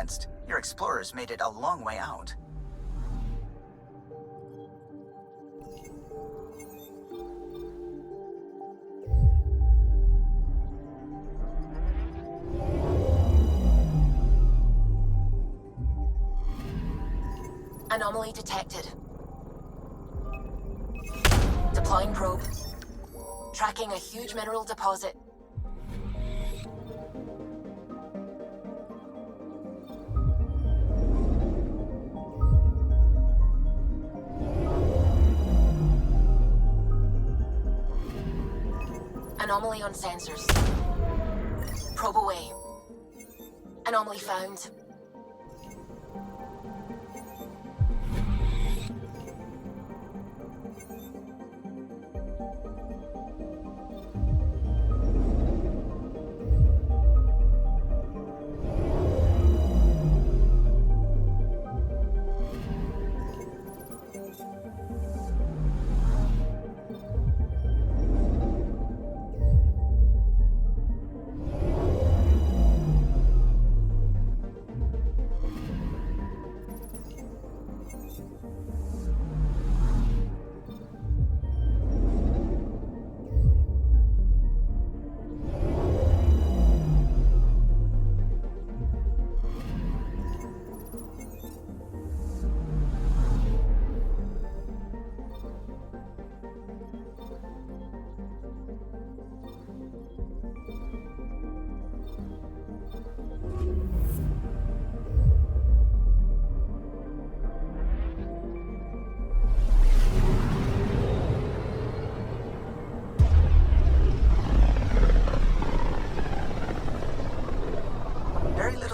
against, your explorers made it a long way out. Anomaly detected. Deploying probe. Tracking a huge mineral deposit. Anomaly on sensors. Probe away. Anomaly found.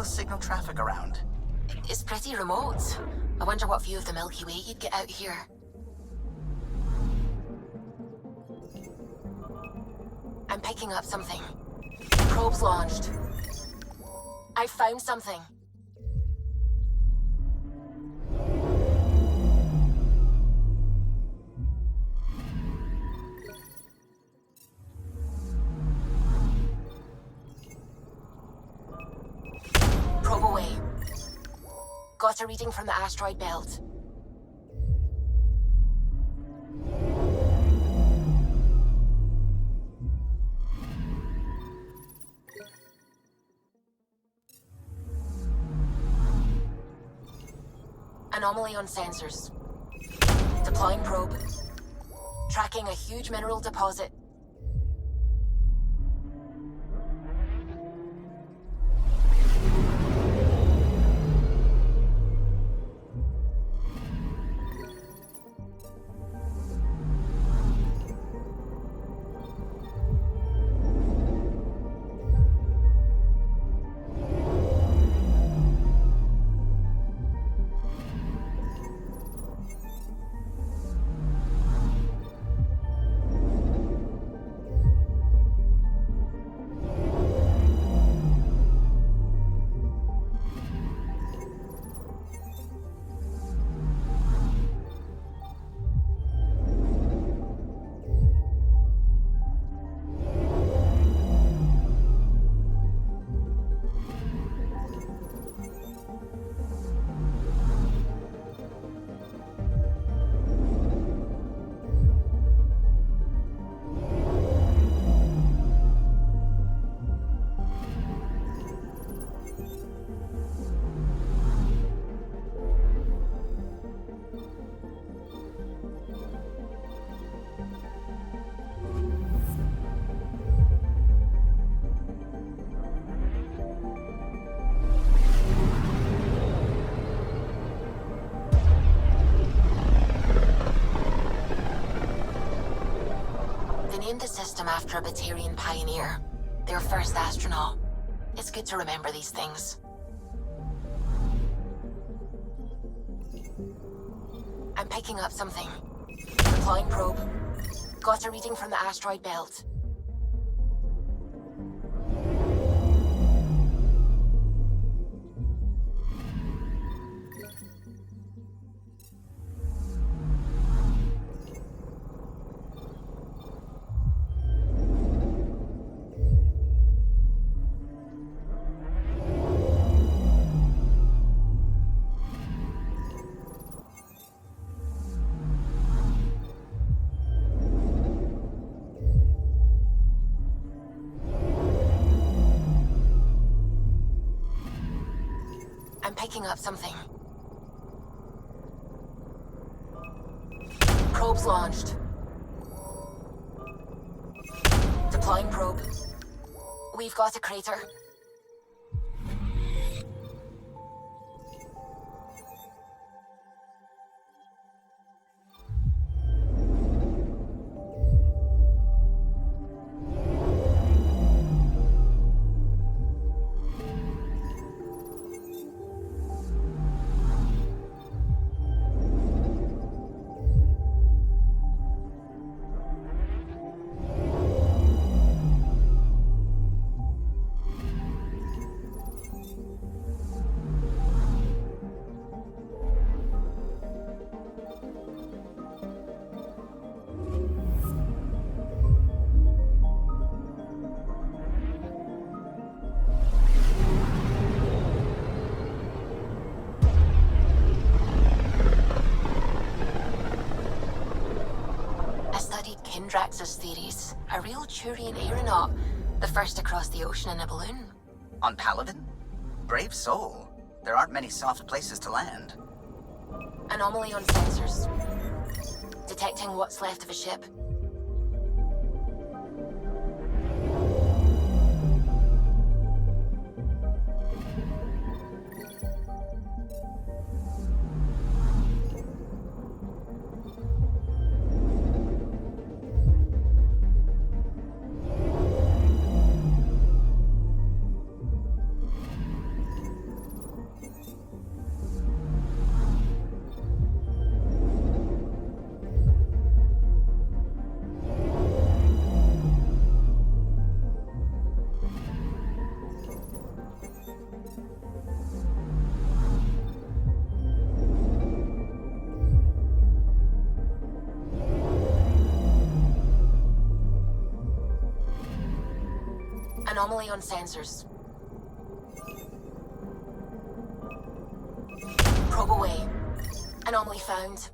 Signal traffic around. It's pretty remote. I wonder what view of the Milky Way you'd get out here. I'm picking up something. Probe's launched. I found something. Probe away. Got a reading from the asteroid belt. Anomaly on sensors. Deploying probe. Tracking a huge mineral deposit. Named the system after a Batarian pioneer, their first astronaut. It's good to remember these things. I'm picking up something. Deploying probe. Got a reading from the asteroid belt. picking up something. Probes launched. Deploying probe. We've got a crater. Drax's theories. A real Turian aeronaut. The first to cross the ocean in a balloon. On Paladin? Brave soul. There aren't many soft places to land. Anomaly on sensors. Detecting what's left of a ship. Anomaly on sensors. Probe away. Anomaly found.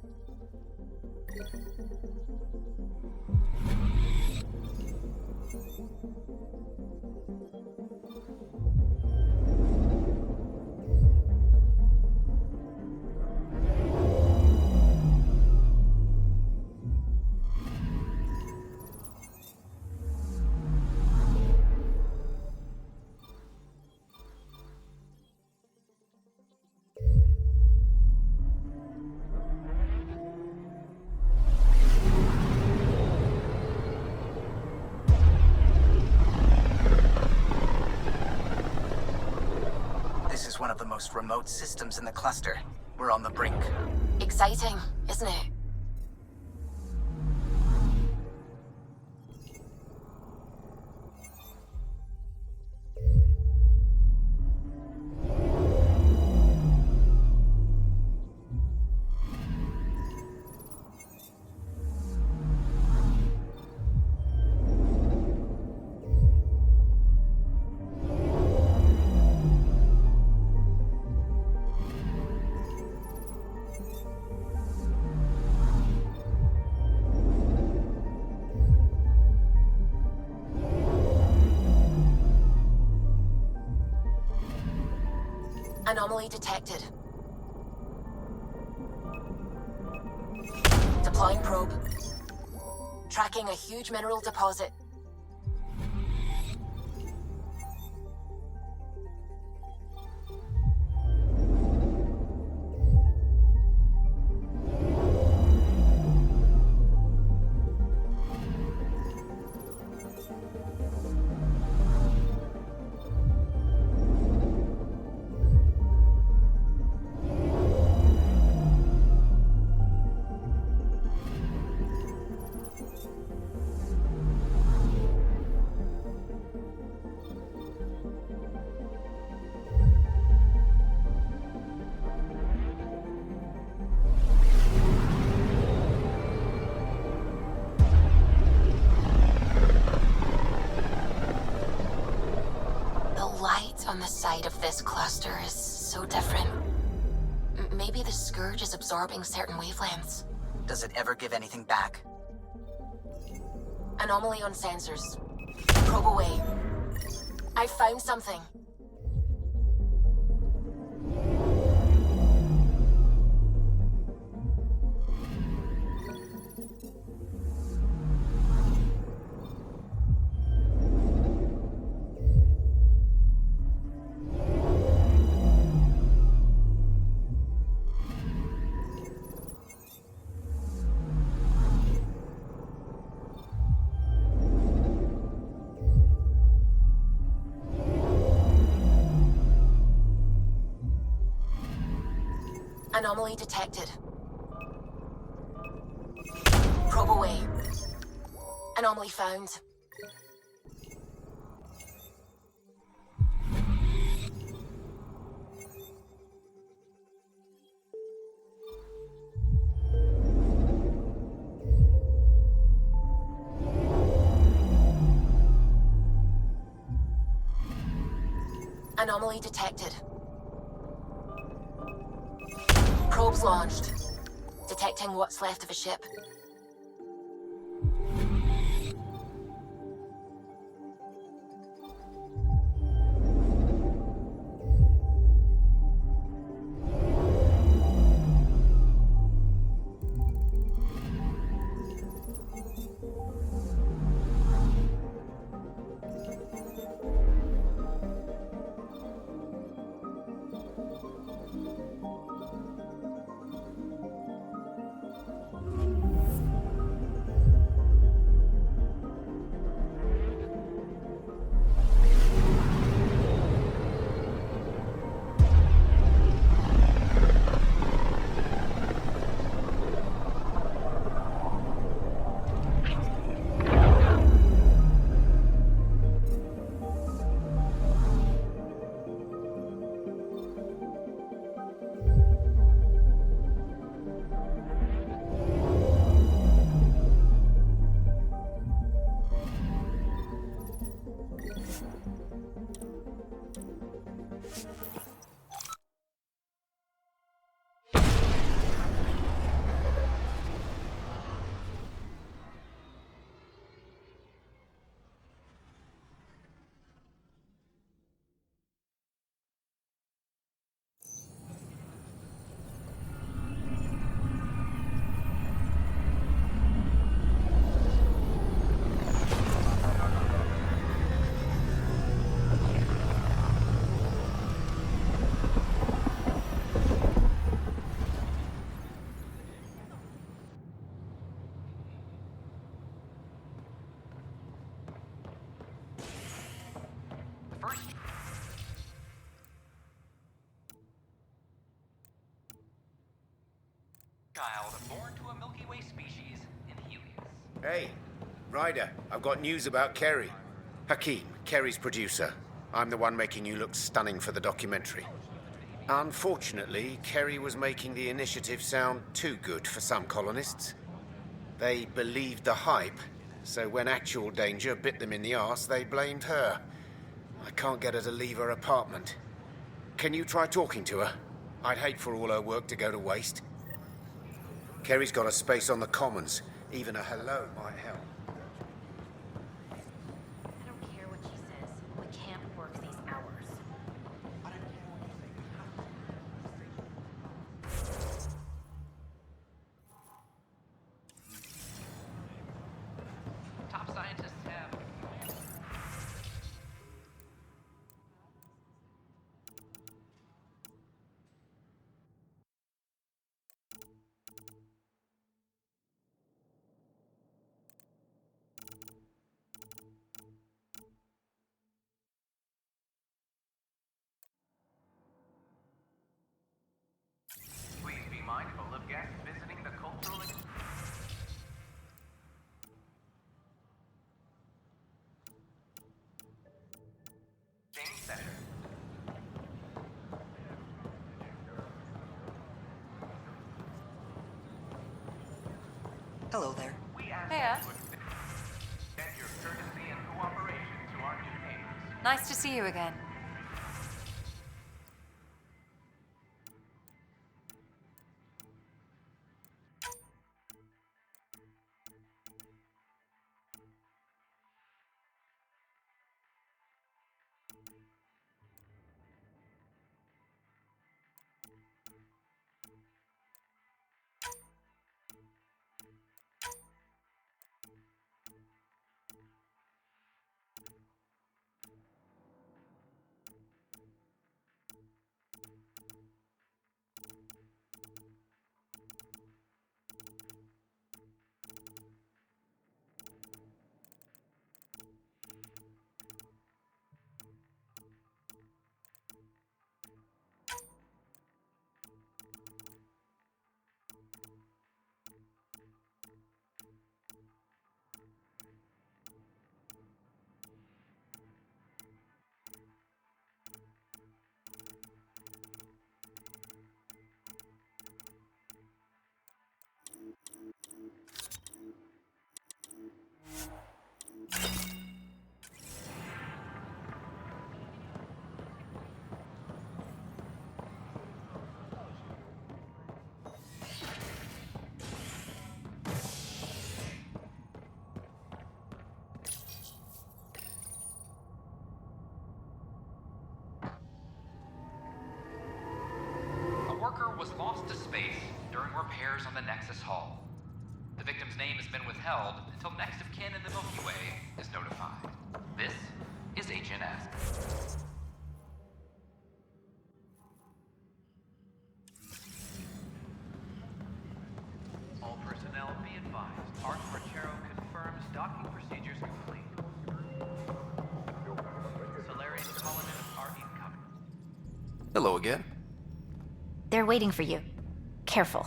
One of the most remote systems in the cluster. We're on the brink. Exciting, isn't it? Anomaly detected. Deploying probe. Tracking a huge mineral deposit. On the side of this cluster is so different. Maybe the Scourge is absorbing certain wavelengths. Does it ever give anything back? Anomaly on sensors. Probe away. I found something. Anomaly detected. Probe away. Anomaly found. Anomaly detected. Probes launched. Detecting what's left of a ship. Child born to a Milky Way species in Helios. Hey, Ryder, I've got news about Kerry. Hakeem, Kerry's producer. I'm the one making you look stunning for the documentary. Unfortunately, Kerry was making the initiative sound too good for some colonists. They believed the hype, so when actual danger bit them in the arse, they blamed her. I can't get her to leave her apartment. Can you try talking to her? I'd hate for all her work to go to waste. Kerry's got a space on the Commons. Even a hello might help. I don't care what she says. We can't work these hours. Top scientists have. Please be mindful of guests visiting the cultural exchange center. Hello there. We ask Hiya. you to extend your courtesy and cooperation to our new neighbors. Nice to see you again. was lost to space during repairs on the Nexus hull. The victim's name has been withheld until next of kin in the Milky Way is notified. This is Agent S. All personnel be advised. Art Marchero confirms docking procedures complete. Solarian colonists are incoming. Hello again. They're waiting for you. Careful.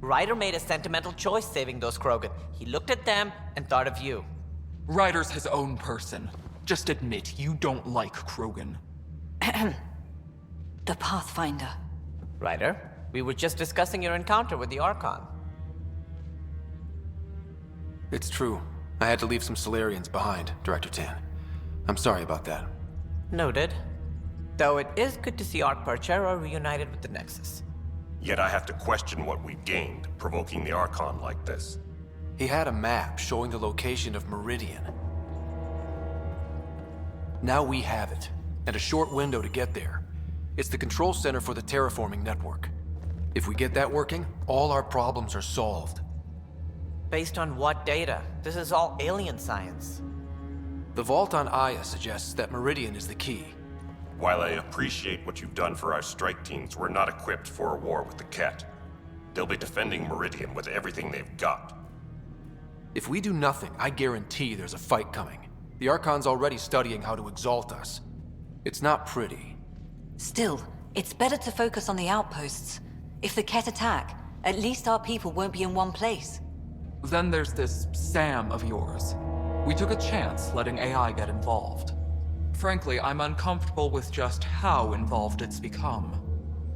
Ryder made a sentimental choice saving those Krogan. He looked at them and thought of you. Ryder's his own person. Just admit you don't like Krogan. The Pathfinder. Ryder, we were just discussing your encounter with the Archon. It's true. I had to leave some Solarians behind, Director Tan. I'm sorry about that. Noted. Though it is good to see Art Parchero reunited with the Nexus. Yet I have to question what we gained, provoking the Archon like this. He had a map showing the location of Meridian. Now we have it, and a short window to get there. It's the control center for the terraforming network. If we get that working, all our problems are solved. Based on what data? This is all alien science. The vault on Aya suggests that Meridian is the key. While I appreciate what you've done for our strike teams, we're not equipped for a war with the Kett. They'll be defending Meridian with everything they've got. If we do nothing, I guarantee there's a fight coming. The Archon's already studying how to exalt us. It's not pretty. Still, it's better to focus on the outposts. If the Kett attack, at least our people won't be in one place. Then there's this Sam of yours. We took a chance letting AI get involved. Frankly, I'm uncomfortable with just how involved it's become.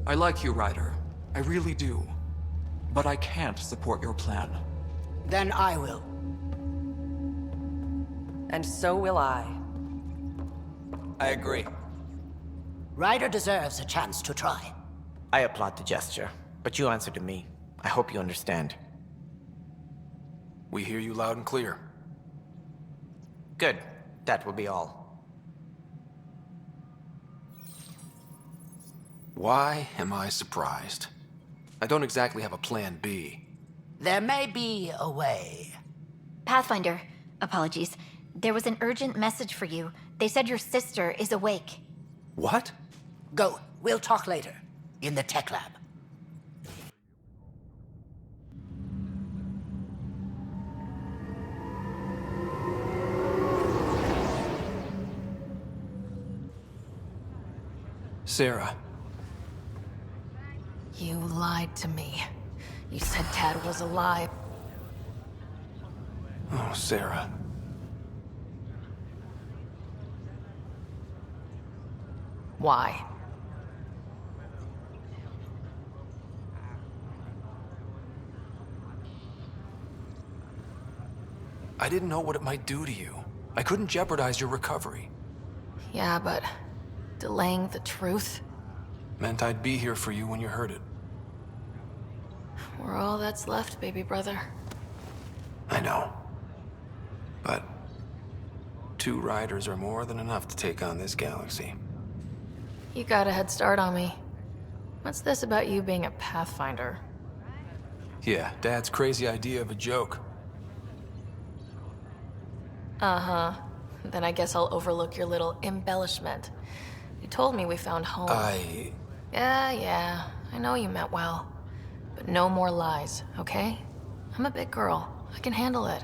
I like you, Ryder. I really do. But I can't support your plan. Then I will. And so will I. I agree. Ryder deserves a chance to try. I applaud the gesture, but you answer to me. I hope you understand. We hear you loud and clear. Good. That will be all. Why am I surprised? I don't exactly have a plan B. There may be a way. Pathfinder, apologies. There was an urgent message for you. They said your sister is awake. What? Go. We'll talk later. In the tech lab. Sarah. You lied to me. You said Dad was alive. Oh, Sarah. Why? I didn't know what it might do to you. I couldn't jeopardize your recovery. Yeah, but delaying the truth? Meant I'd be here for you when you heard it. We're all that's left, baby brother. I know. But 2 riders are more than enough to take on this galaxy. You got a head start on me. What's this about you being a Pathfinder? Yeah, Dad's crazy idea of a joke. Uh-huh. Then I guess I'll overlook your little embellishment. You told me we found home. Yeah, I know you meant well. But no more lies, okay? I'm a big girl. I can handle it.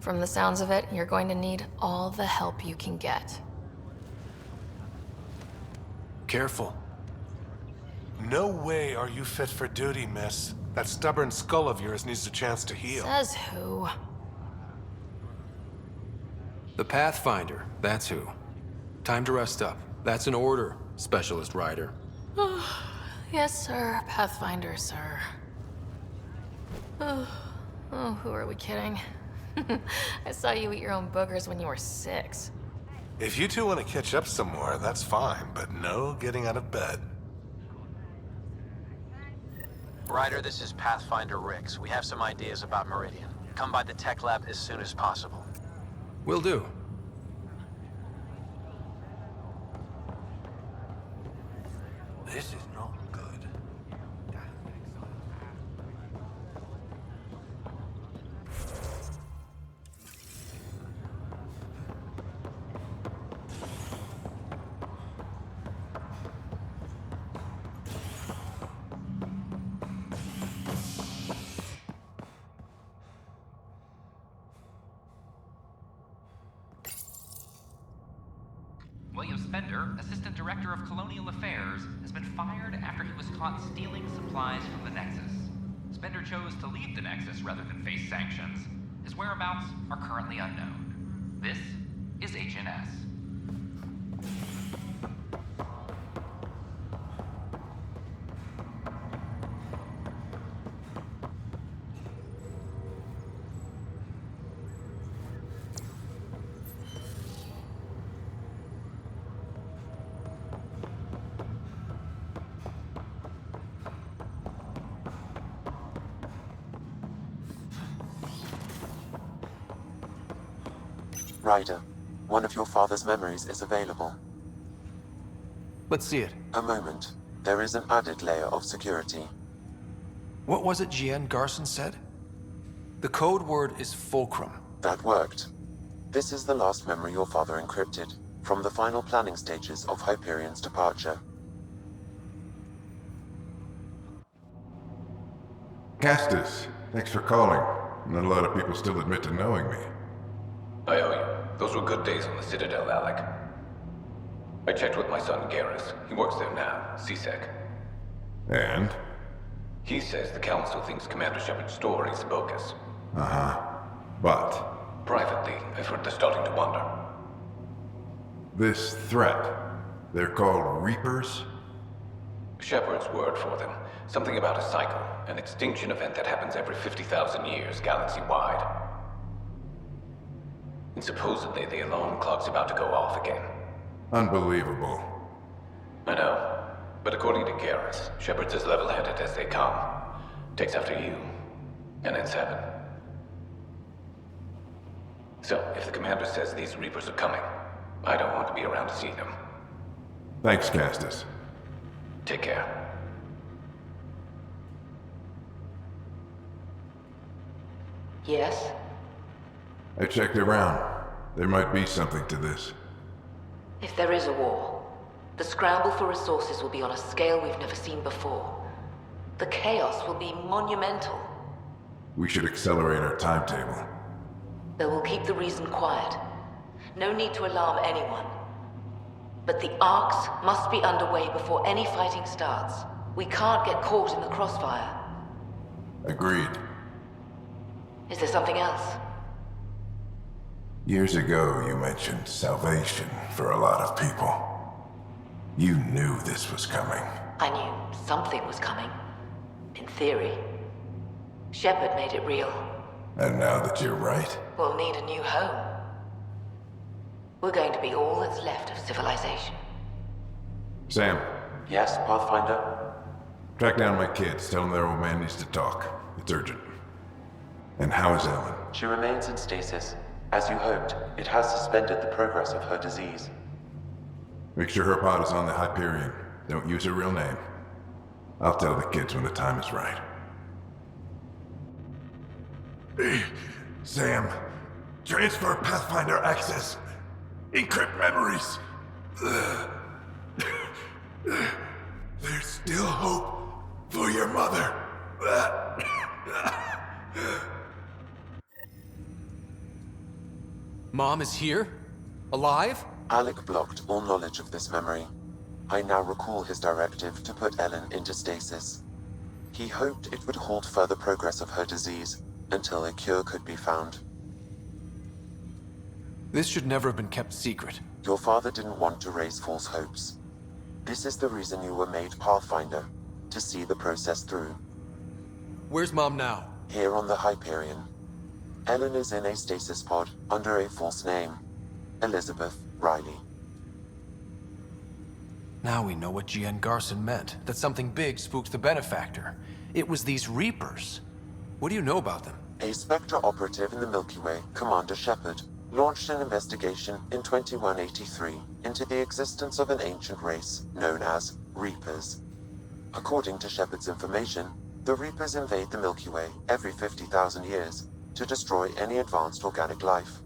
From the sounds of it, you're going to need all the help you can get. Careful. No way are you fit for duty, miss. That stubborn skull of yours needs a chance to heal. Says who? The Pathfinder, that's who. Time to rest up. That's an order, Specialist Rider. Yes, sir. Pathfinder, sir. Oh, who are we kidding? I saw you eat your own boogers when you were 6. If you two want to catch up some more, that's fine, but no getting out of bed. Ryder, this is Pathfinder Rix. We have some ideas about Meridian. Come by the tech lab as soon as possible. Will do. This is not good. Spender, Assistant Director of Colonial Affairs, has been fired after he was caught stealing supplies from the Nexus. Spender chose to leave the Nexus rather than face sanctions. His whereabouts are currently unknown. This is HNS. Ryder, one of your father's memories is available. Let's see it. A moment. There is an added layer of security. What was it Jian Garson said? The code word is fulcrum. That worked. This is the last memory your father encrypted, from the final planning stages of Hyperion's departure. Castus, thanks for calling. Not a lot of people still admit to knowing me. I owe you. Those were good days on the Citadel, Alec. I checked with my son Garrus. He works there now, CSEC. And? He says the Council thinks Commander Shepard's story is bogus. Uh-huh. But? Privately, I've heard they're starting to wonder. This threat, they're called Reapers? Shepard's word for them. Something about a cycle, an extinction event that happens every 50,000 years, galaxy-wide. And supposedly the alarm clock's about to go off again. Unbelievable. I know. But according to Garrus, Shepard's as level-headed as they come. Takes after you. And then 7. So, if the commander says these Reapers are coming, I don't want to be around to see them. Thanks, Castus. Take care. Yes? I checked around. There might be something to this. If there is a war, the scramble for resources will be on a scale we've never seen before. The chaos will be monumental. We should accelerate our timetable. They will keep the reason quiet. No need to alarm anyone. But the arcs must be underway before any fighting starts. We can't get caught in the crossfire. Agreed. Is there something else? Years ago, you mentioned salvation for a lot of people. You knew this was coming. I knew something was coming. In theory. Shepard made it real. And now that you're right? We'll need a new home. We're going to be all that's left of civilization. Sam. Yes, Pathfinder? Track down my kids. Tell them their old man needs to talk. It's urgent. And how is Ellen? She remains in stasis. As you hoped, it has suspended the progress of her disease. Make sure her pod is on the Hyperion. Don't use her real name. I'll tell the kids when the time is right. Sam, transfer Pathfinder access. Encrypt memories. There's still hope for your mother. Mom is here? Alive? Alec blocked all knowledge of this memory. I now recall his directive to put Ellen into stasis. He hoped it would halt further progress of her disease until a cure could be found. This should never have been kept secret. Your father didn't want to raise false hopes. This is the reason you were made Pathfinder, to see the process through. Where's Mom now? Here on the Hyperion. Ellen is in a stasis pod under a false name. Elizabeth Riley. Now we know what Jian Garson meant, that something big spooked the benefactor. It was these Reapers. What do you know about them? A Spectre operative in the Milky Way, Commander Shepard, launched an investigation in 2183 into the existence of an ancient race known as Reapers. According to Shepard's information, the Reapers invade the Milky Way every 50,000 years to destroy any advanced organic life.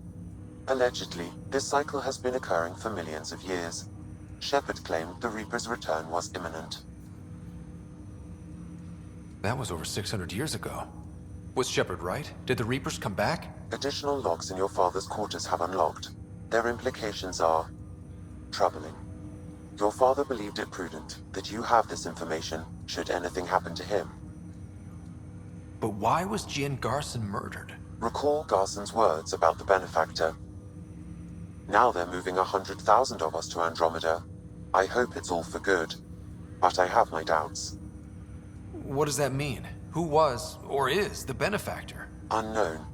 Allegedly, this cycle has been occurring for millions of years. Shepard claimed the Reapers' return was imminent. That was over 600 years ago. Was Shepard right? Did the Reapers come back? Additional logs in your father's quarters have unlocked. Their implications are troubling. Your father believed it prudent that you have this information should anything happen to him. But why was Jian Garson murdered? Recall Garson's words about the benefactor. Now they're moving 100,000 of us to Andromeda. I hope it's all for good, but I have my doubts. What does that mean? Who was, or is, the benefactor? Unknown.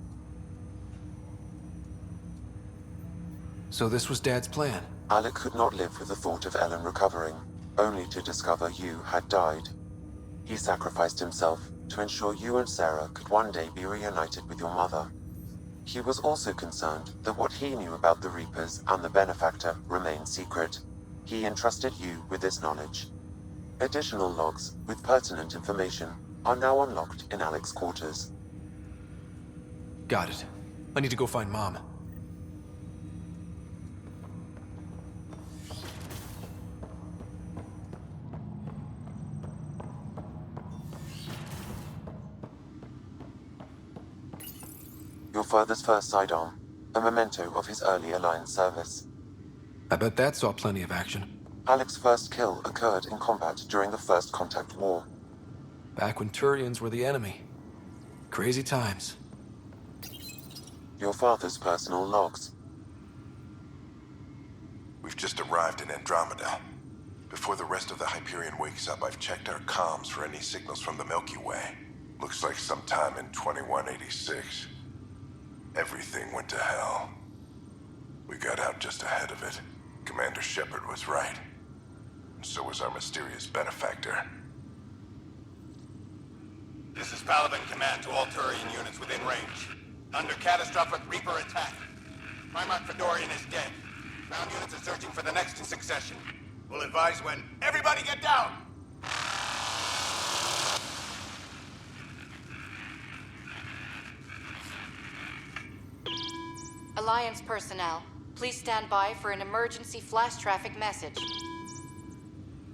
So this was Dad's plan? Alec could not live with the thought of Ellen recovering, only to discover you had died. He sacrificed himself to ensure you and Sarah could one day be reunited with your mother. He was also concerned that what he knew about the Reapers and the benefactor remained secret. He entrusted you with this knowledge. Additional logs with pertinent information are now unlocked in Alec's quarters. Got it. I need to go find Mom. Your father's first sidearm, a memento of his early Alliance service. I bet that saw plenty of action. Alec's first kill occurred in combat during the First Contact War. Back when Turians were the enemy. Crazy times. Your father's personal logs. We've just arrived in Andromeda. Before the rest of the Hyperion wakes up, I've checked our comms for any signals from the Milky Way. Looks like sometime in 2186. Everything went to hell. We got out just ahead of it. Commander Shepard was right. And so was our mysterious benefactor. This is Paladin Command to all Turian units within range. Under catastrophic Reaper attack. Primarch Fedorian is dead. Ground units are searching for the next in succession. We'll advise when. Everybody get down! Alliance personnel, please stand by for an emergency flash traffic message.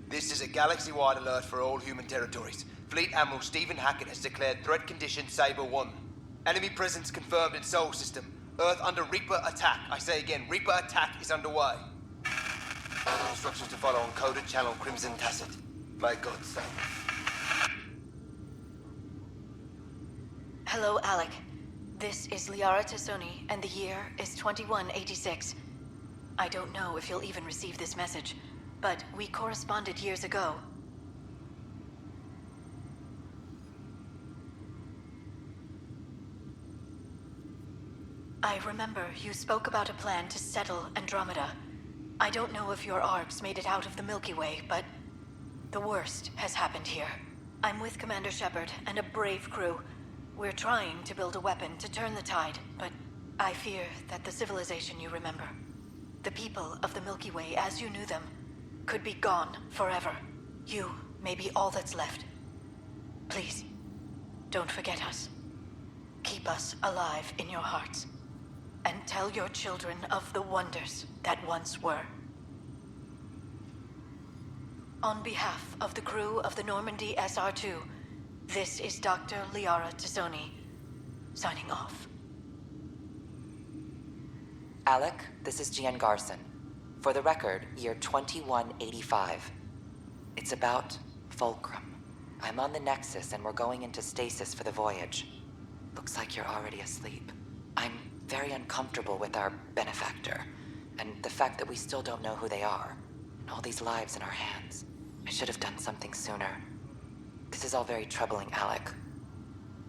This is a galaxy-wide alert for all human territories. Fleet Admiral Stephen Hackett has declared threat condition Saber 1. Enemy presence confirmed in Sol System. Earth under Reaper attack. I say again, Reaper attack is underway. Instructions to follow on coded channel Crimson Tacit. May God save. Hello, Alec. This is Liara Tassoni, and the year is 2186. I don't know if you'll even receive this message, but we corresponded years ago. I remember you spoke about a plan to settle Andromeda. I don't know if your arcs made it out of the Milky Way, but the worst has happened here. I'm with Commander Shepard and a brave crew. We're trying to build a weapon to turn the tide, but I fear that the civilization you remember, the people of the Milky Way as you knew them, could be gone forever. You may be all that's left. Please, don't forget us. Keep us alive in your hearts. And tell your children of the wonders that once were. On behalf of the crew of the Normandy SR2, this is Dr. Liara Tassoni, signing off. Alec, this is Jian Garson. For the record, year 2185. It's about Fulcrum. I'm on the Nexus and we're going into stasis for the voyage. Looks like you're already asleep. I'm very uncomfortable with our benefactor, and the fact that we still don't know who they are, and all these lives in our hands. I should have done something sooner. This is all very troubling, Alec.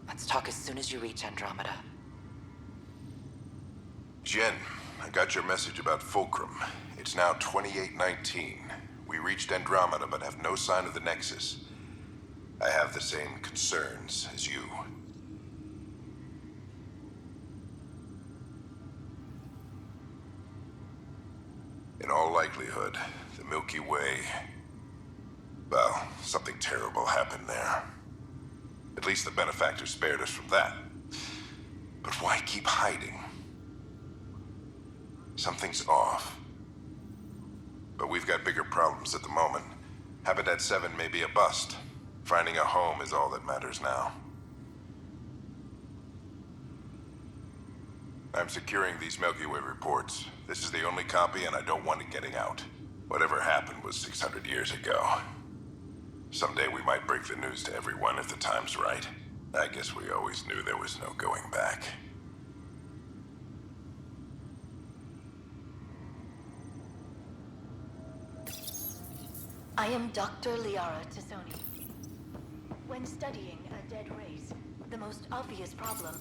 Let's talk as soon as you reach Andromeda. Jen, I got your message about Fulcrum. It's now 2819. We reached Andromeda but have no sign of the Nexus. I have the same concerns as you. In all likelihood, the Milky Way... well, something terrible happened there. At least the benefactor spared us from that. But why keep hiding? Something's off. But we've got bigger problems at the moment. Habitat 7 may be a bust. Finding a home is all that matters now. I'm securing these Milky Way reports. This is the only copy, and I don't want it getting out. Whatever happened was 600 years ago. Someday we might break the news to everyone if the time's right. I guess we always knew there was no going back. I am Dr. Liara Tassoni. When studying a dead race, the most obvious problem...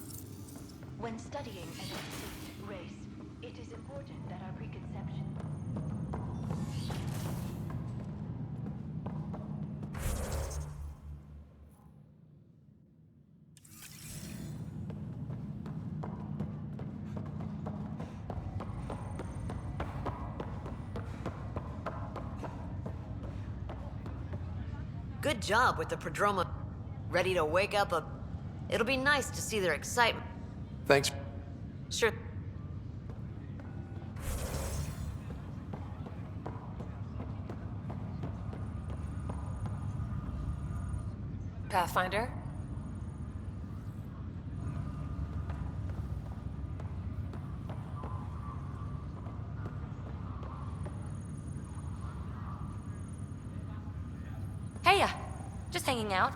When studying an extinct race, it is important that our preconception... Good job with the prodroma. Ready to wake up a... It'll be nice to see their excitement. Thanks. Sure. Pathfinder? Heya! Just hanging out.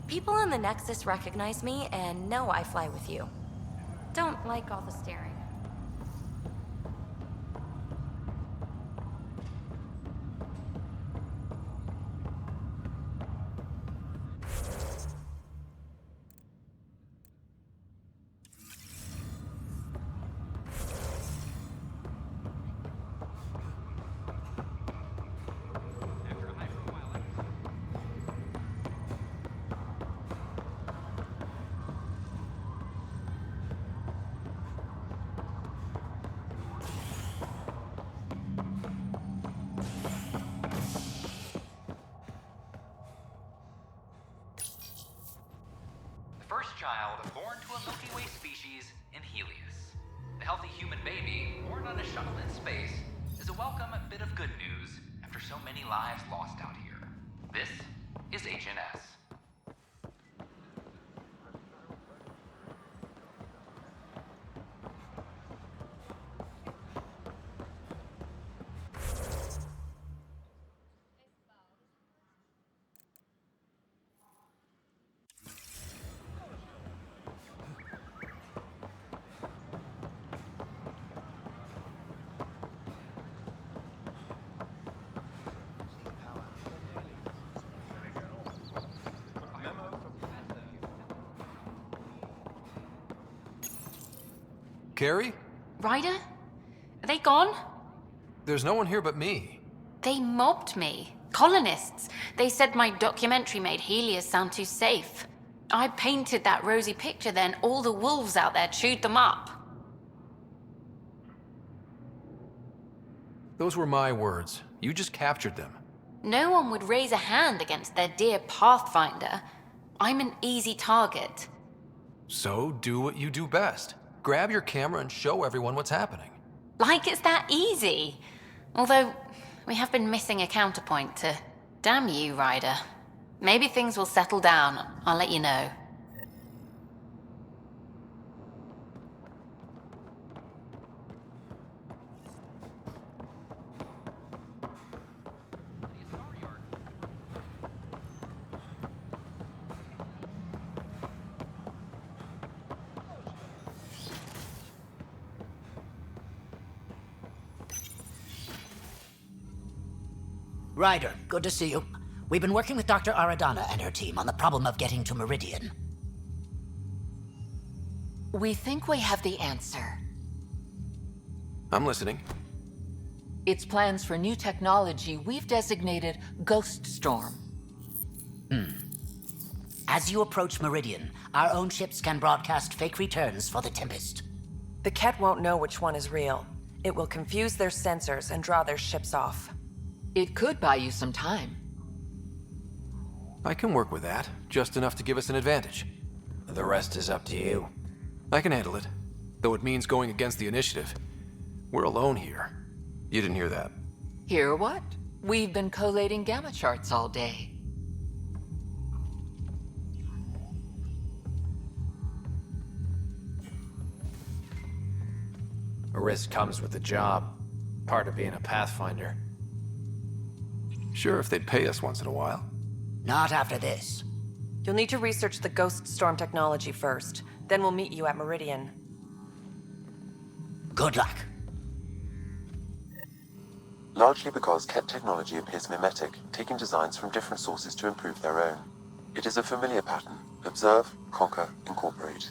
People in the Nexus recognize me and know I fly with you. Don't like all the staring. Child born to a Milky Way species in Helios. The healthy human baby, born on a shuttle in space, is a welcome bit of good news after so many lives lost out here. This is HNS. Carrie? Ryder? Are they gone? There's no one here but me. They mobbed me. Colonists. They said my documentary made Helios sound too safe. I painted that rosy picture, then all the wolves out there chewed them up. Those were my words. You just captured them. No one would raise a hand against their dear Pathfinder. I'm an easy target. So do what you do best. Grab your camera and show everyone what's happening. Like it's that easy. Although, we have been missing a counterpoint to... Damn you, Ryder. Maybe things will settle down. I'll let you know. Ryder, good to see you. We've been working with Dr. Aradana and her team on the problem of getting to Meridian. We think we have the answer. I'm listening. It's plans for new technology we've designated Ghost Storm. As you approach Meridian, our own ships can broadcast fake returns for the Tempest. The Kett won't know which one is real. It will confuse their sensors and draw their ships off. It could buy you some time. I can work with that, just enough to give us an advantage. The rest is up to you. I can handle it, though it means going against the initiative. We're alone here. You didn't hear that. Hear what? We've been collating gamma charts all day. A risk comes with the job. Part of being a Pathfinder. Sure, if they'd pay us once in a while. Not after this. You'll need to research the Ghost Storm technology first. Then we'll meet you at Meridian. Good luck. Largely because Kett technology appears mimetic, taking designs from different sources to improve their own. It is a familiar pattern. Observe, conquer, incorporate.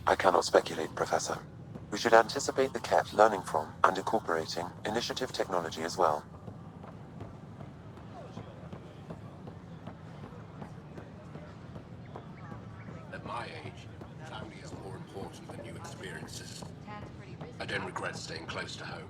I cannot speculate, Professor. We should anticipate the Kett learning from and incorporating initiative technology as well. At my age, family is more important than new experiences. I don't regret staying close to home.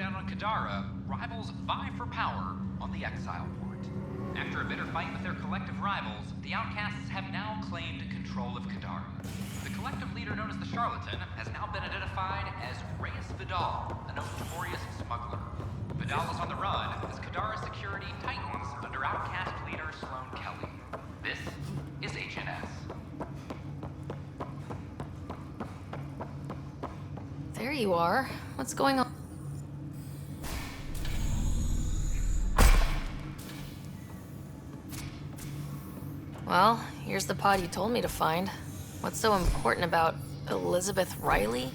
showdown on Kadara, rivals vie for power on the Exile Port. After a bitter fight with their collective rivals, the Outcasts have now claimed control of Kadara. The collective leader known as the Charlatan has now been identified as Reyes Vidal, a notorious smuggler. Vidal is on the run as Kadara security tightens under Outcast leader Sloane Kelly. This is HNS. There you are. What's going on? Well, here's the pod you told me to find. What's so important about Elizabeth Riley?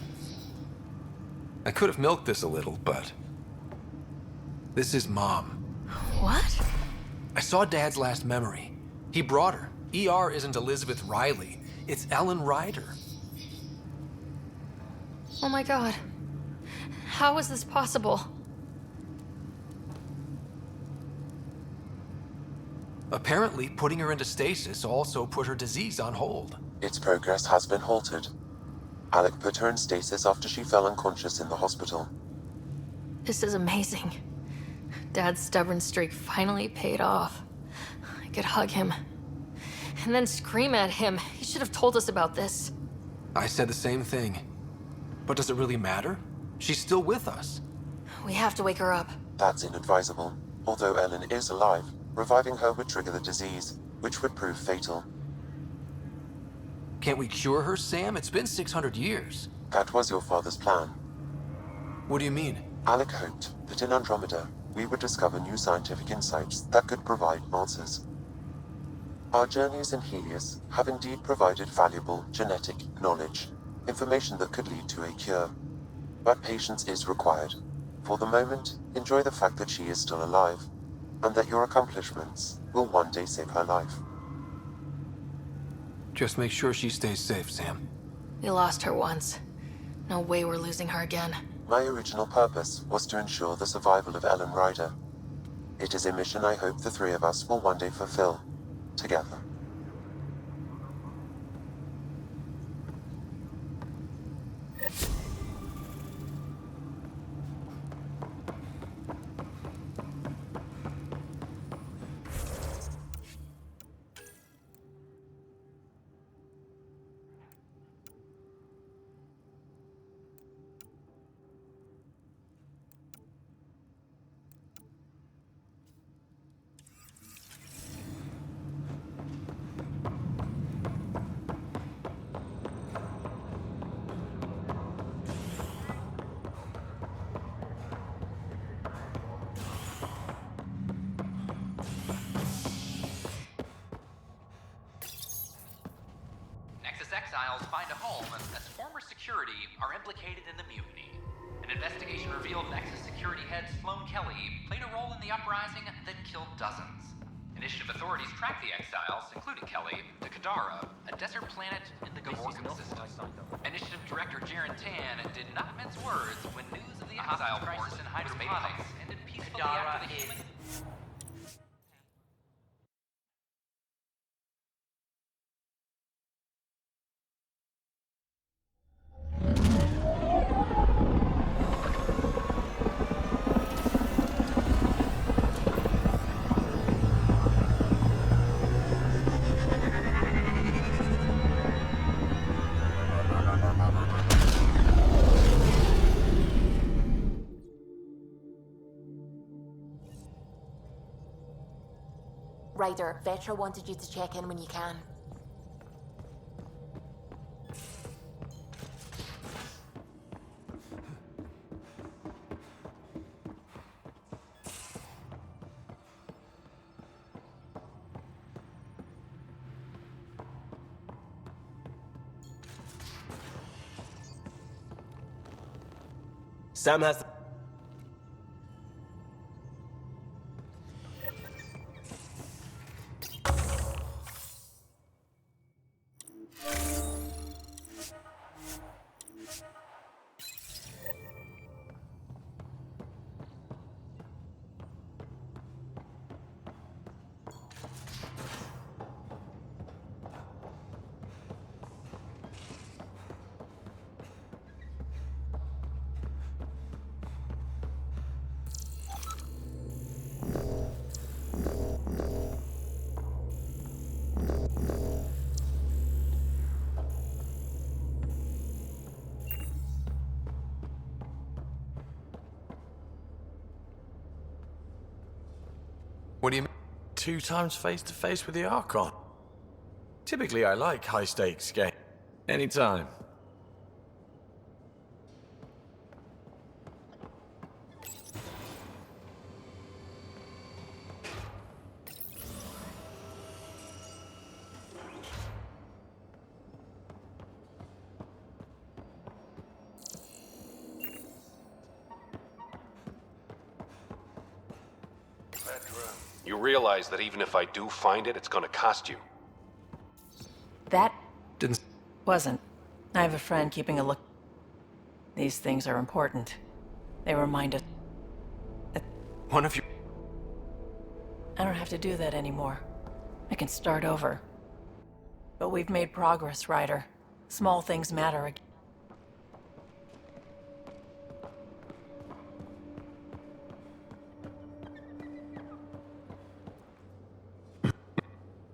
I could have milked this a little, but... This is Mom. What? I saw Dad's last memory. He brought her. ER isn't Elizabeth Riley. It's Ellen Ryder. Oh my god. How is this possible? Apparently, putting her into stasis also put her disease on hold. Its progress has been halted. Alec put her in stasis after she fell unconscious in the hospital. This is amazing. Dad's stubborn streak finally paid off. I could hug him. And then scream at him. He should have told us about this. I said the same thing. But does it really matter? She's still with us. We have to wake her up. That's inadvisable. Although Ellen is alive, reviving her would trigger the disease, which would prove fatal. Can't we cure her, Sam? It's been 600 years. That was your father's plan. What do you mean? Alec hoped that in Andromeda, we would discover new scientific insights that could provide answers. Our journeys in Helios have indeed provided valuable genetic knowledge, information that could lead to a cure. But patience is required. For the moment, enjoy the fact that she is still alive, and that your accomplishments will one day save her life. Just make sure she stays safe, Sam. We lost her once. No way we're losing her again. My original purpose was to ensure the survival of Ellen Ryder. It is a mission I hope the three of us will one day fulfill, together. Exiles find a home as former security are implicated in the mutiny. An investigation revealed Nexus security head Sloane Kelly played a role in the uprising that killed dozens. Initiative authorities tracked the exiles, including Kelly, to Kadara, a desert planet in the Gavorgan system. Initiative Director Jaren Tan did not mince words when news of the exile crisis in hydroponics ended peacefully after the human... Ryder, Ветрой wanted you to check in when you can. Sam has... What do you mean? 2 times face-to-face with the Archon. Typically, I like high-stakes game. Anytime. You realize that even if I do find it, it's gonna cost you. That Didn't... wasn't. I have a friend keeping a look. These things are important. They remind us. One of you... I don't have to do that anymore. I can start over. But we've made progress, Ryder. Small things matter again.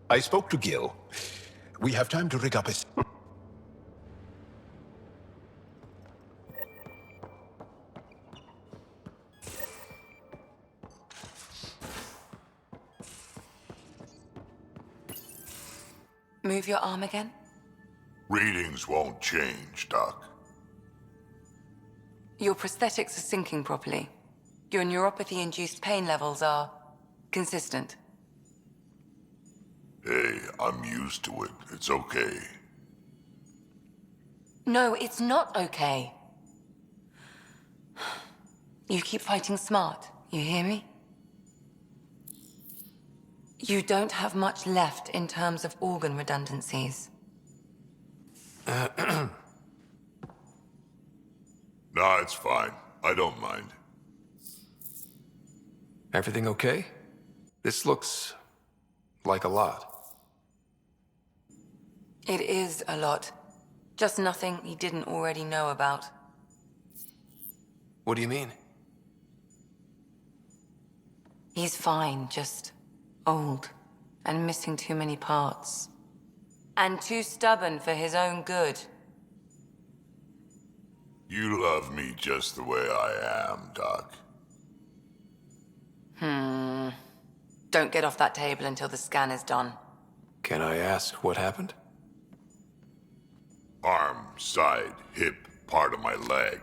I spoke to Gil. We have time to rig up his... Move your arm again? Readings won't change, Doc. Your prosthetics are syncing properly. Your neuropathy-induced pain levels are consistent. Hey, I'm used to it. It's okay. No, it's not okay. You keep fighting smart, you hear me? You don't have much left in terms of organ redundancies. Nah, it's fine. I don't mind. Everything okay? This looks... like a lot. It is a lot. Just nothing he didn't already know about. What do you mean? He's fine, just old and missing too many parts. And too stubborn for his own good. You love me just the way I am, Doc. Don't get off that table until the scan is done. Can I ask what happened? Arm, side, hip, part of my leg.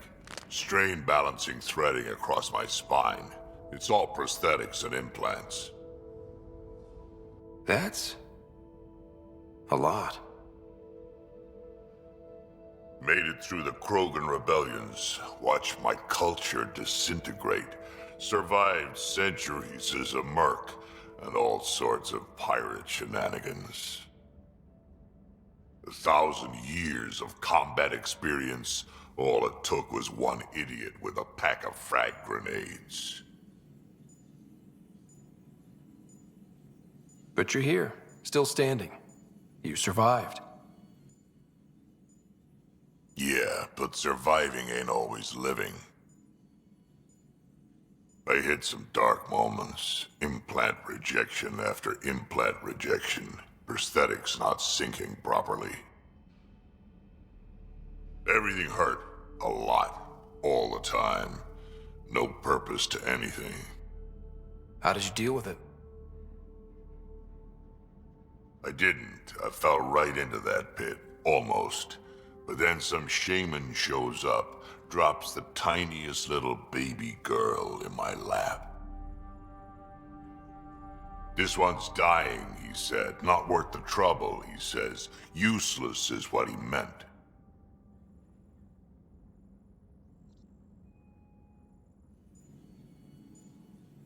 Strain balancing threading across my spine. It's all prosthetics and implants. That's... a lot. Made it through the Krogan rebellions. Watched my culture disintegrate. Survived centuries as a merc. And all sorts of pirate shenanigans. 1,000 years of combat experience, all it took was one idiot with a pack of frag grenades. But you're here, still standing. You survived. Yeah, but surviving ain't always living. I hit some dark moments. Implant rejection after implant rejection. Prosthetics not syncing properly. Everything hurt. A lot. All the time. No purpose to anything. How did you deal with it? I didn't. I fell right into that pit. Almost. But then some shaman shows up. Drops the tiniest little baby girl in my lap. This one's dying, he said. Not worth the trouble, he says. Useless is what he meant.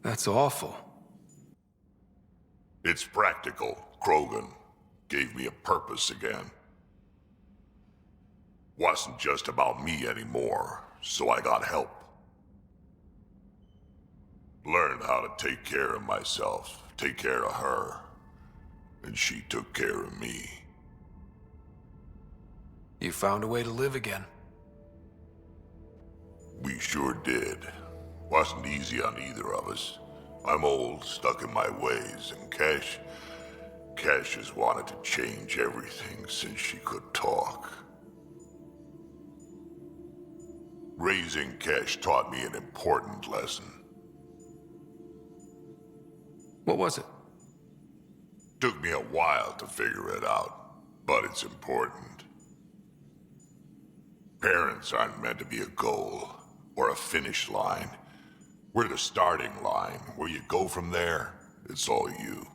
That's awful. It's practical. Krogan gave me a purpose again. Wasn't just about me anymore, so I got help. Learned how to take care of myself, take care of her. And she took care of me. You found a way to live again. We sure did. Wasn't easy on either of us. I'm old, stuck in my ways, and Cash has wanted to change everything since she could talk. Raising Cash taught me an important lesson. What was it? Took me a while to figure it out, but it's important. Parents aren't meant to be a goal or a finish line. We're the starting line. Where you go from there, it's all you.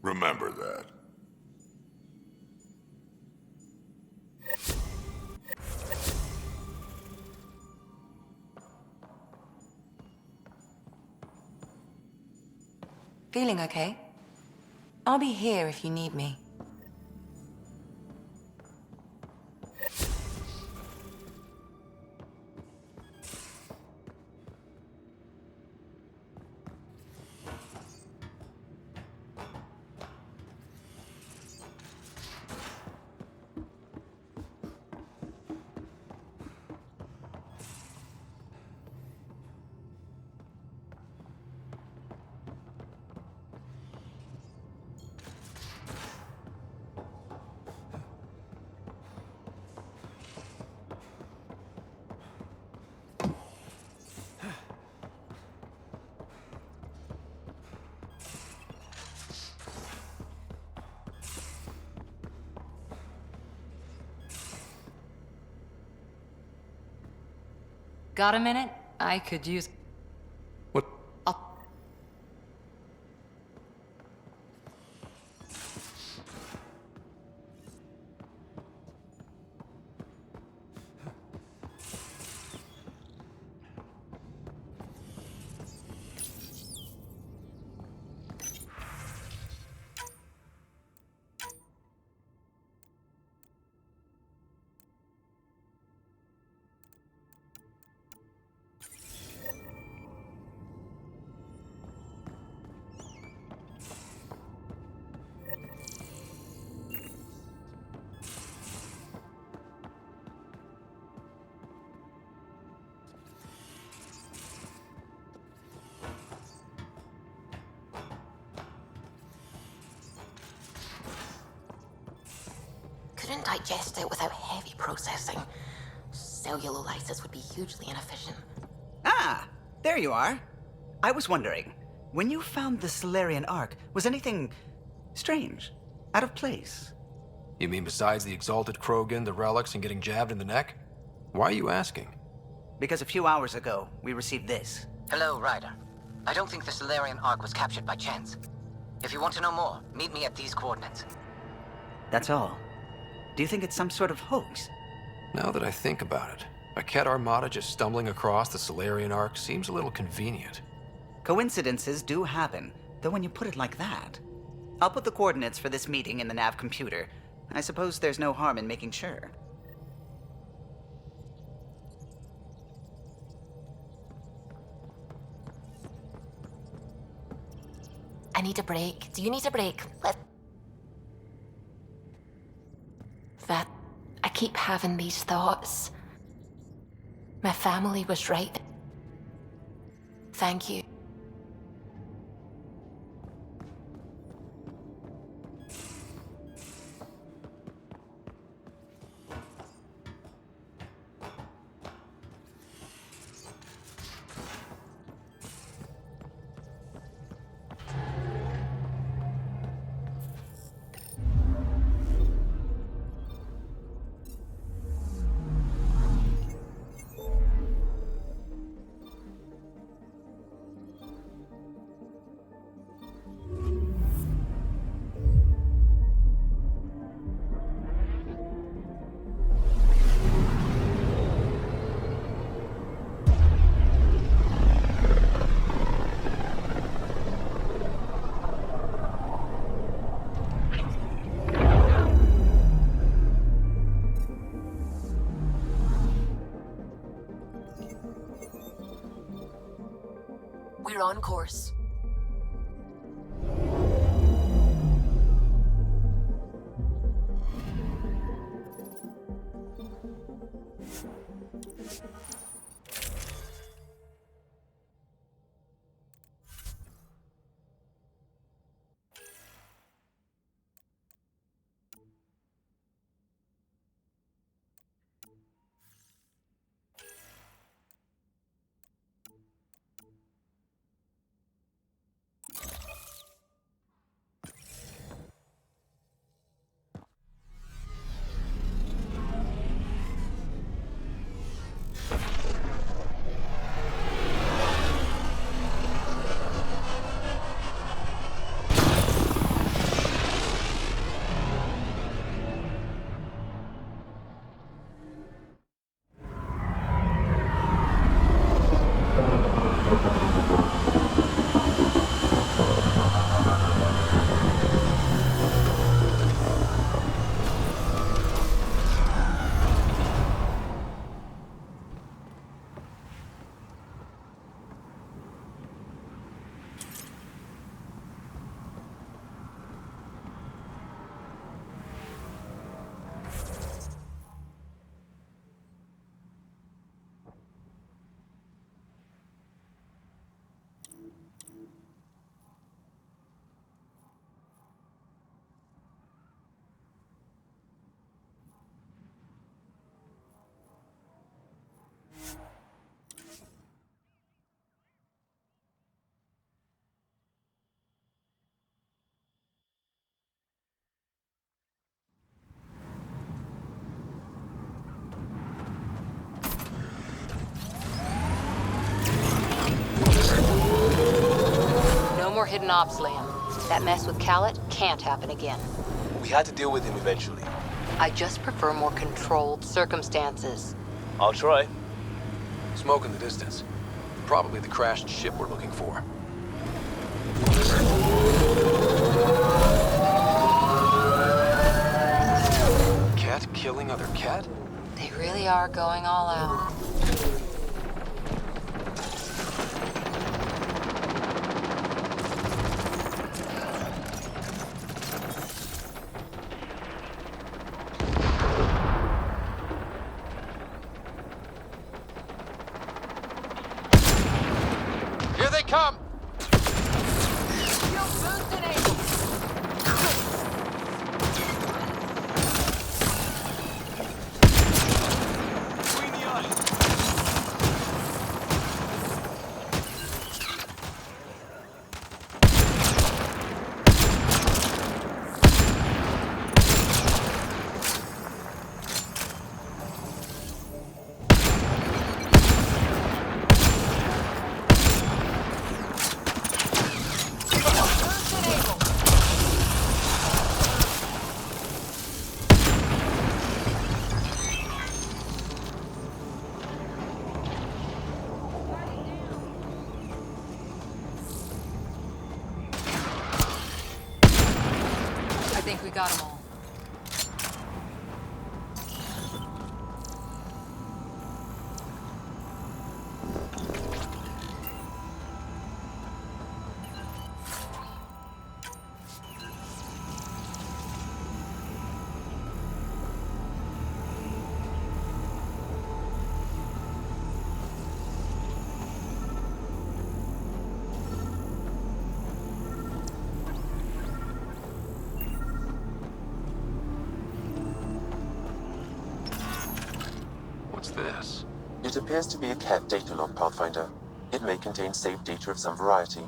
Remember that. Feeling okay? I'll be here if you need me. Got a minute? I could use... What? Couldn't digest it without heavy processing. Cellulolysis would be hugely inefficient. Ah, there you are. I was wondering, when you found the Solarian Ark, was anything strange? Out of place? You mean besides the exalted Krogan, the relics, and getting jabbed in the neck? Why are you asking? Because a few hours ago, we received this. Hello, Ryder. I don't think the Solarian Ark was captured by chance. If you want to know more, meet me at these coordinates. That's all. Do you think it's some sort of hoax? Now that I think about it, a Kett armada just stumbling across the Solarian Ark seems a little convenient. Coincidences do happen, though when you put it like that. I'll put the coordinates for this meeting in the nav computer. I suppose there's no harm in making sure. I need a break. Do you need a break? That I keep having these thoughts. My family was right. Thank you. We're on course. more hidden ops, Liam. That mess with Callet can't happen again. We had to deal with him eventually. I just prefer more controlled circumstances. I'll try. Smoke in the distance. Probably the crashed ship we're looking for. Cat killing other cat? They really are going all out. Here they come! I think we got them all. What's this? It appears to be a cat data log, Pathfinder. It may contain saved data of some variety.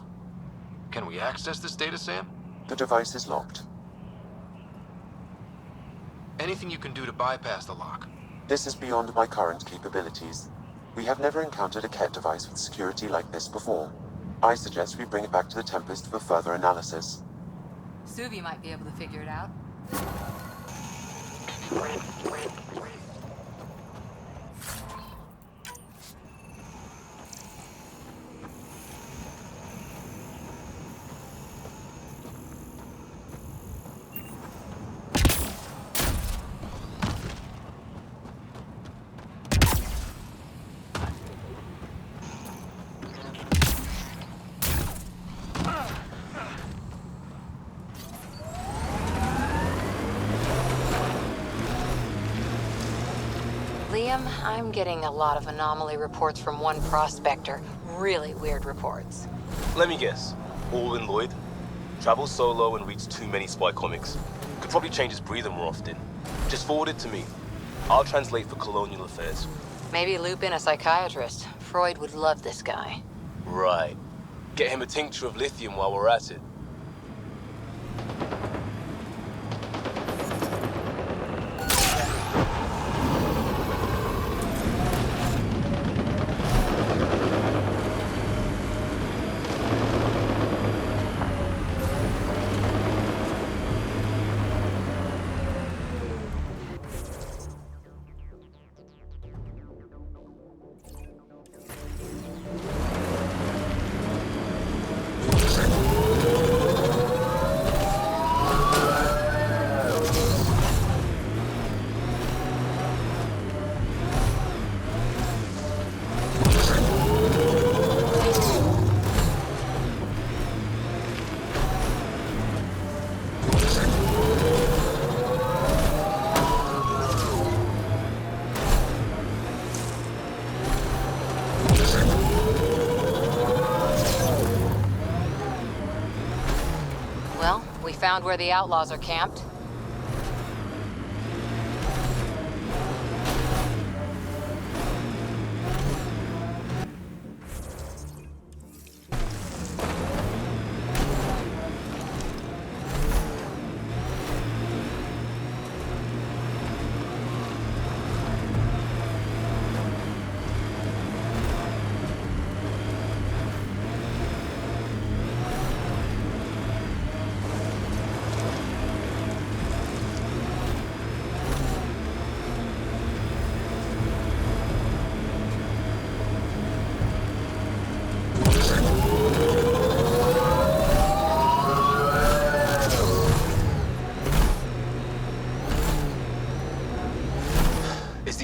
Can we access this data, Sam? The device is locked. Anything you can do to bypass the lock? This is beyond my current capabilities. We have never encountered a cat device with security like this before. I suggest we bring it back to the Tempest for further analysis. Suvi might be able to figure it out. Liam, I'm getting a lot of anomaly reports from one prospector. Really weird reports. Let me guess. Orwin Lloyd? Travels solo and reads too many spy comics. Could probably change his breather more often. Just forward it to me. I'll translate for colonial affairs. Maybe loop in a psychiatrist. Freud would love this guy. Right. Get him a tincture of lithium while we're at it. Found where the outlaws are camped.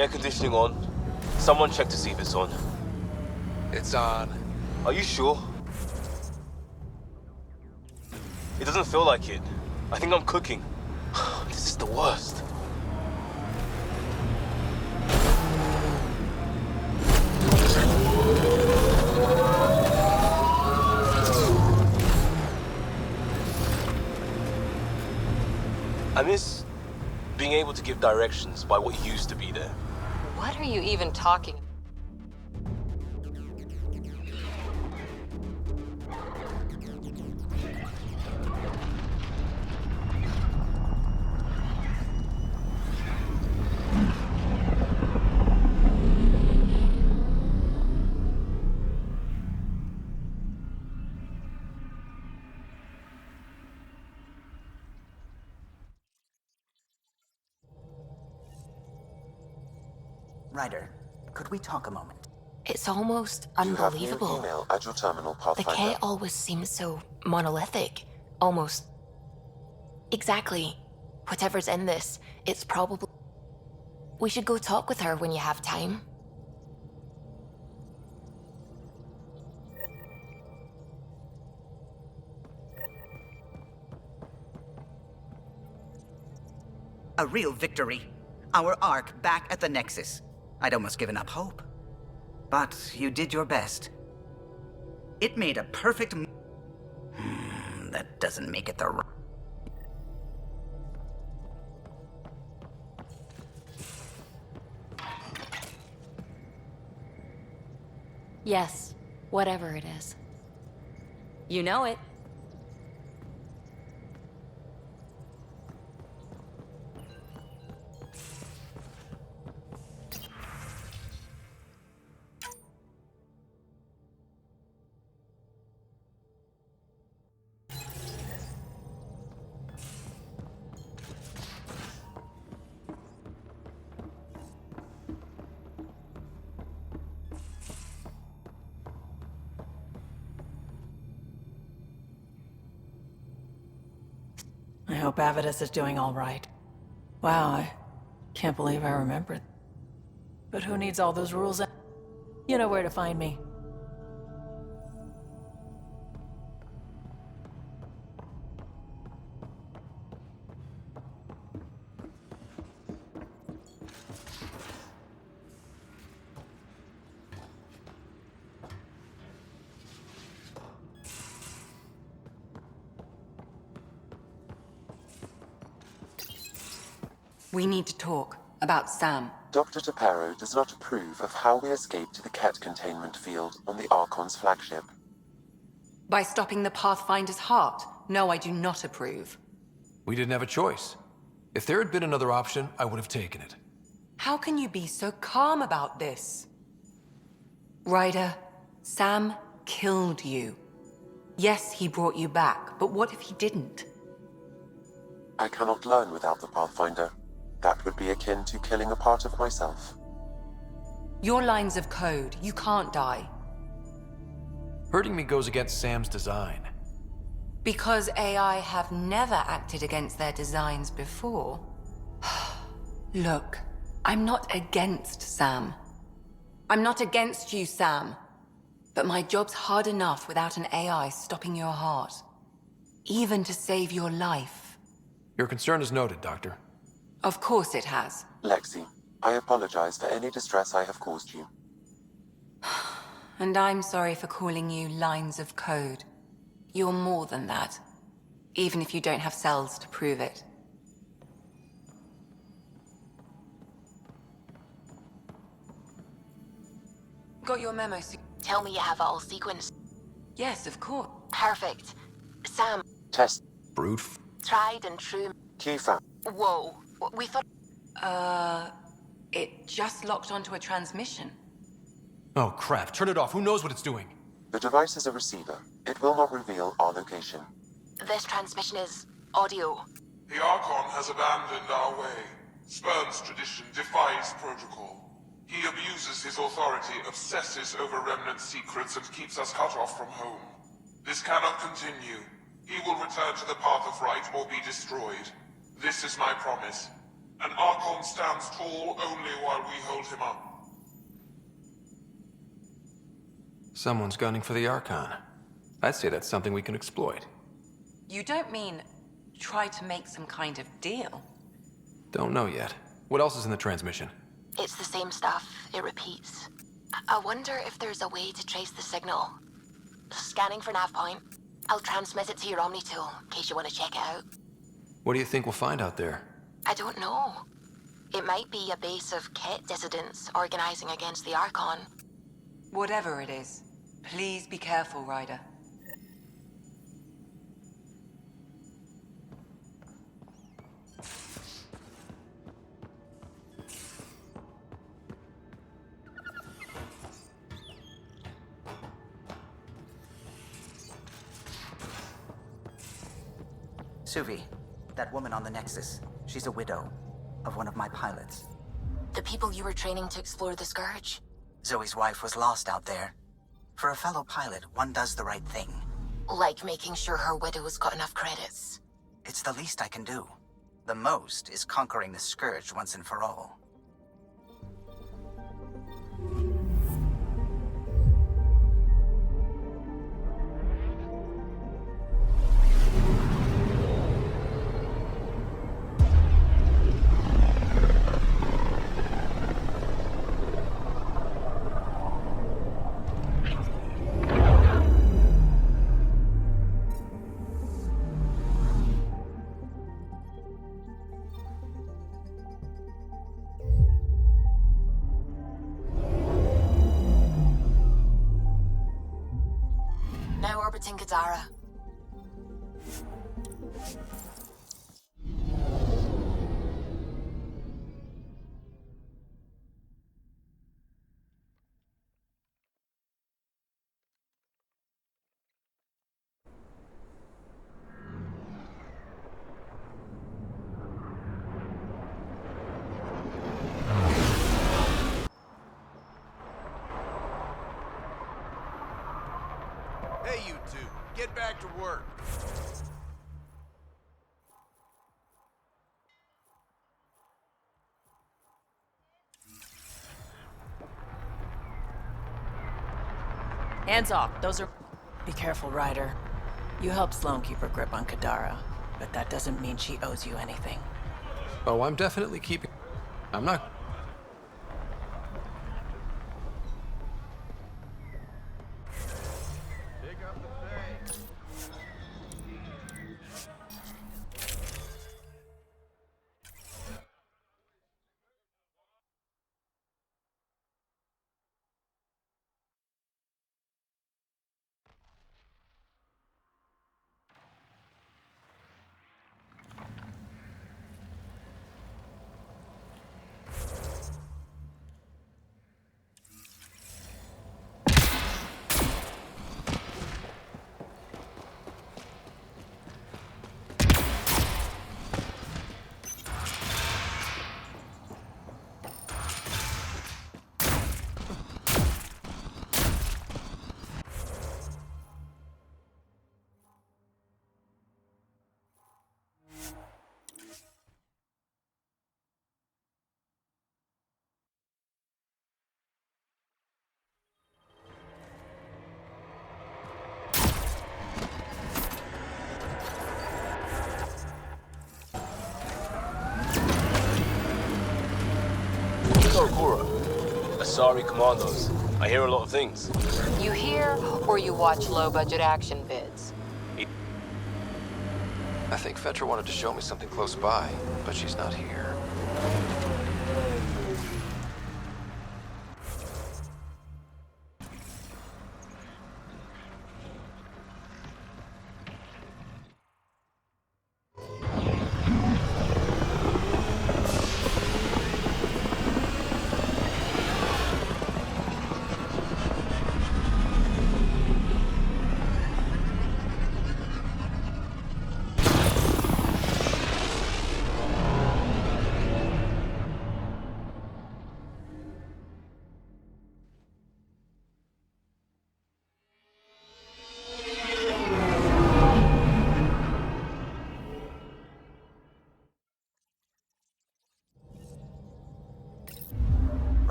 air conditioning on? Someone check to see if it's on. It's on. Are you sure? It doesn't feel like it. I think I'm cooking. This is the worst. I miss being able to give directions by what used to be there. What are you even talking about? Ryder, could we talk a moment? It's almost You have new unbelievable. email at your terminal, The Pathfinder. K always seems so monolithic. Almost. Exactly. Whatever's in this, it's probably... We should go talk with her when you have time. A real victory. Our arc back at the Nexus. I'd almost given up hope. But you did your best. It made a perfect... that doesn't make it the right... Yes, whatever it is. You know it. I hope Avidus is doing all right. Wow, I can't believe I remembered. But who needs all those rules? You know where to find me. We need to talk about Sam. Dr. Taparo does not approve of how we escaped to the Ket containment field on the Archon's flagship. By stopping the Pathfinder's heart? No, I do not approve. We didn't have a choice. If there had been another option, I would have taken it. How can you be so calm about this? Ryder, Sam killed you. Yes, he brought you back, but what if he didn't? I cannot learn without the Pathfinder. That would be akin to killing a part of myself. Your lines of code, you can't die. Hurting me goes against Sam's design. Because AI have never acted against their designs before. Look, I'm not against Sam. I'm not against you, Sam. But my job's hard enough without an AI stopping your heart. Even to save your life. Your concern is noted, Doctor. Of course it has. Lexi, I apologize for any distress I have caused you. And I'm sorry for calling you lines of code. You're more than that. Even if you don't have cells to prove it. Got your memo, Tell me you have it all sequenced. Yes, of course. Perfect. Sam. Test. Brute. Tried and true. Key found. Whoa. We thought... It just locked onto a transmission. Oh crap, turn it off. Who knows what it's doing? The device is a receiver. It will not reveal our location. This transmission is audio. The Archon has abandoned our way, spurns tradition, defies protocol. He abuses his authority, obsesses over remnant secrets, and keeps us cut off from home. This cannot continue. He will return to the path of right or be destroyed. This is my promise. An Archon stands tall only while we hold him up. Someone's gunning for the Archon. I'd say that's something we can exploit. You don't mean try to make some kind of deal? Don't know yet. What else is in the transmission? It's the same stuff. It repeats. I wonder if there's a way to trace the signal. Scanning for nav point. I'll transmit it to your Omni tool, in case you want to check it out. What do you think we'll find out there? I don't know. It might be a base of Kett dissidents organizing against the Archon. Whatever it is, please be careful, Ryder. Suvi, that woman on the Nexus, she's a widow of one of my pilots. The people you were training to explore the Scourge? Zoe's wife was lost out there. For a fellow pilot, one does the right thing. Like making sure her widow's got enough credits. It's the least I can do. The most is conquering the Scourge once and for all. Now orbiting Gadara. Hey, you two, get back to work. Hands off. Those are... Be careful, Ryder. You helped Sloan keep her grip on Kadara, but that doesn't mean she owes you anything. Oh, I'm definitely keeping... I'm not... Asari commandos. I hear a lot of things. You hear or you watch low-budget action vids? I think Fetra wanted to show me something close by, but she's not here.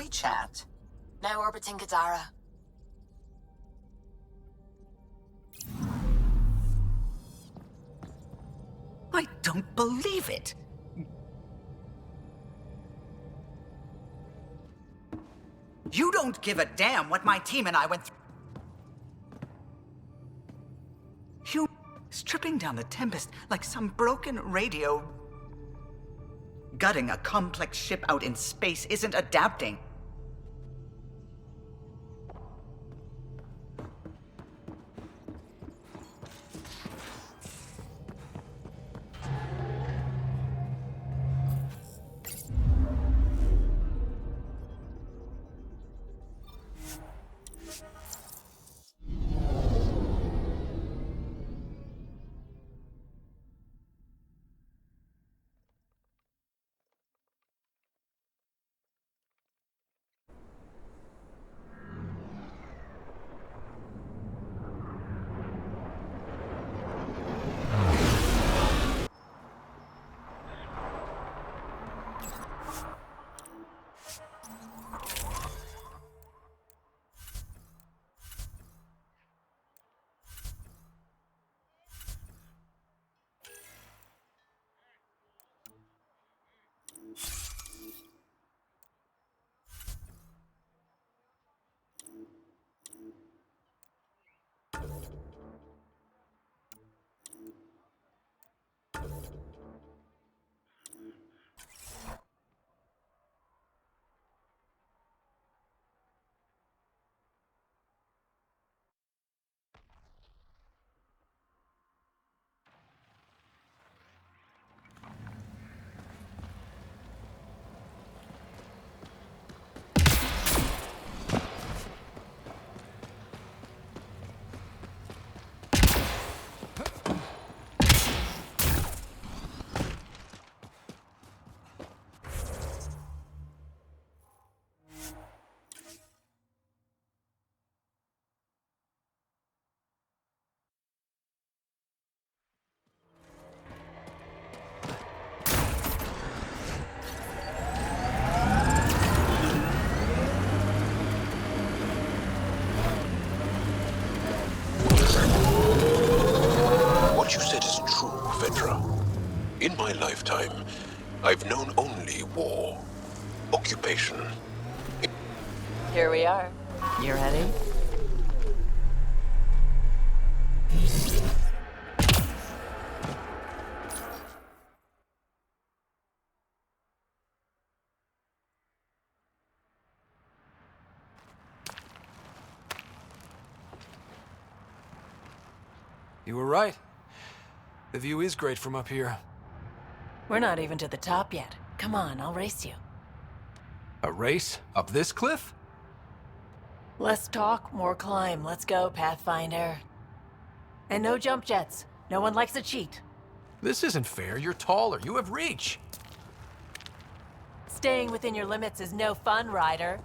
chat. Now orbiting Gadara. I don't believe it. You don't give a damn what my team and I went through. You stripping down the Tempest like some broken radio. Gutting a complex ship out in space isn't adapting. What you said is true, Ветрой. In my lifetime, I've known only war, occupation. Here we are. You ready? You were right. The view is great from up here. We're not even to the top yet. Come on, I'll race you. A race? Up this cliff? Less talk, more climb. Let's go, Pathfinder. And no jump jets. No one likes a cheat. This isn't fair. You're taller. You have reach. Staying within your limits is no fun, Ryder.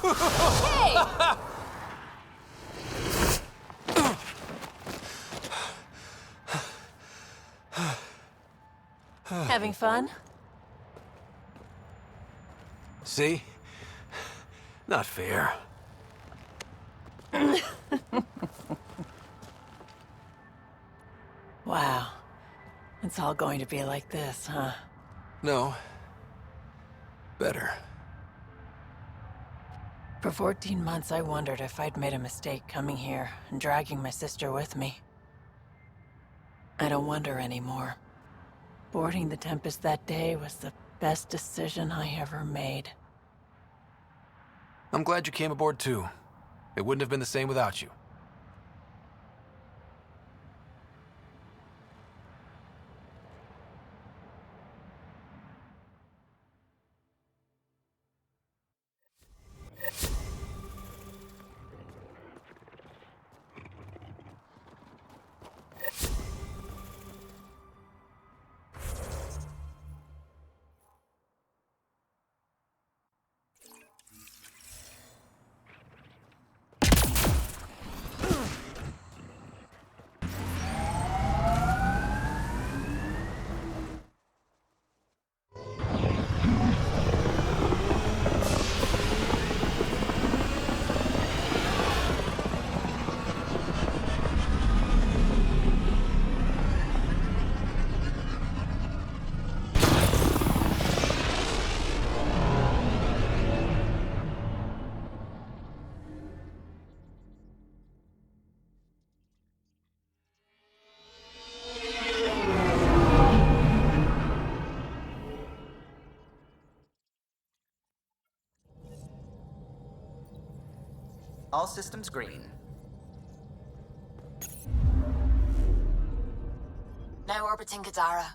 Hey! Having fun? See? Not fair. Wow. It's all going to be like this, huh? No. Better. For 14 months, I wondered if I'd made a mistake coming here and dragging my sister with me. I don't wonder anymore. Boarding the Tempest that day was the best decision I ever made. I'm glad you came aboard too. It wouldn't have been the same without you. All systems green. Now orbiting Gadara.